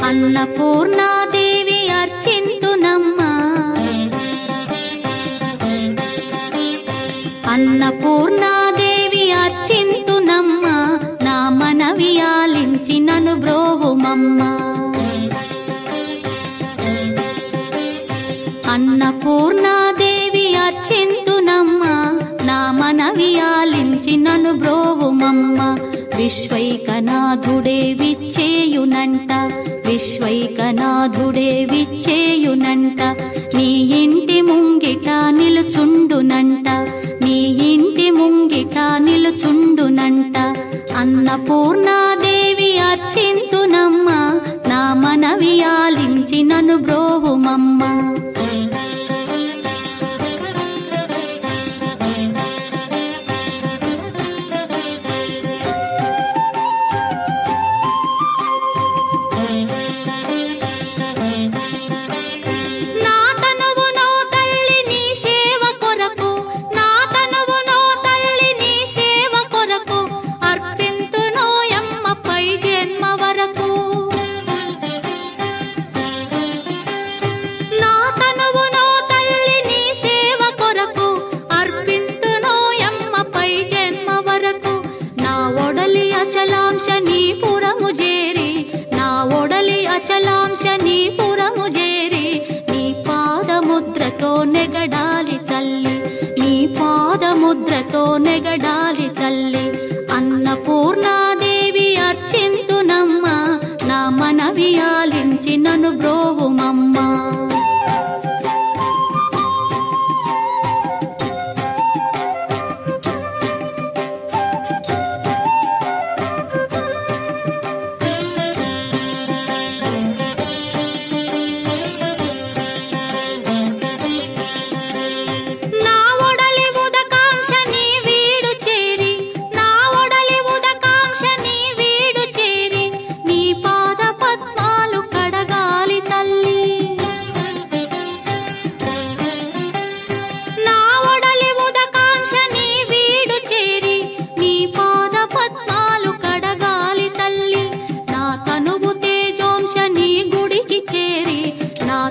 అన్నపూర్ణాదేవి అర్చింతునమ్మా, అన్నపూర్ణాదేవి అర్చింతునమ్మా, నా మనవి ఆలించి నన్ను బ్రోవుమమ్మా. అన్నపూర్ణాదేవి అర్చింతునమ్మా, నా మనవి ఆలించి నన్ను బ్రోవుమమ్మా. విశ్వైకనాథుడే విచ్చేయునంట, విశ్వైకనాథుడే విచ్చేయునంట, నీ ఇంటి ముంగిట నిలుచుండునంట, నీ ఇంటి ముంగిట నిలుచుండునంట. అన్నపూర్ణాదేవి అర్చింతునమ్మా, నా మనవి ఆలించి నన్ను బ్రోవుమమ్మా. అచలాంశనీపురము చేరి నీ పాదముద్రతో నెగడాలి తల్లి, నీ పాదముద్రతో నెగడాలి తల్లి. అన్నపూర్ణాదేవి అర్చింతునమ్మా, నా మనవి ఆలించి నన్ను బ్రోవుమమ్మా.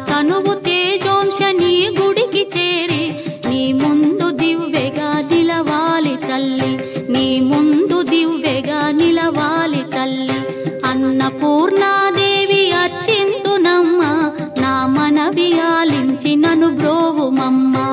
తనువు తేజోంశని గుడికి చేరి నీ ముందు దివ్వెగా నిలవాలి తల్లి, నీ ముందు దివ్వెగా నిలవాలి తల్లి. అన్నపూర్ణాదేవి అర్చింతునమ్మా, నా మనవి ఆలించి నన్ను బ్రోవుమమ్మా.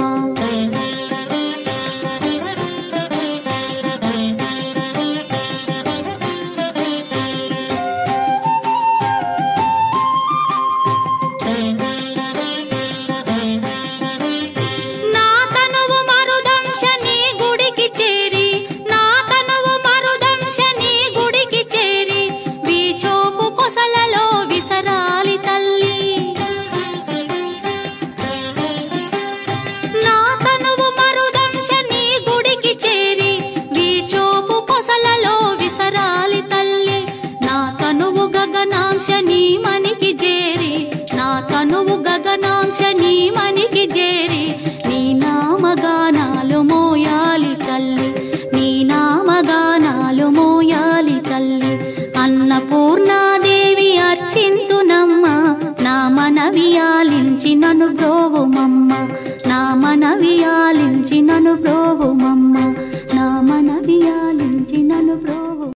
గగనాంశని మనికి చేరి, నా తనువు గగనాంశని మనికి చేరి నీ నామగానాలు మోయాలి తల్లి, నీ నామగానాలు మోయాలి తల్లి. అన్నపూర్ణాదేవి అర్చింతునమ్మా, నా మనవి ఆలించి నన్ను బ్రోవుమమ్మా, నా మనవి ఆలించి నన్ను బ్రోవుమమ్మా.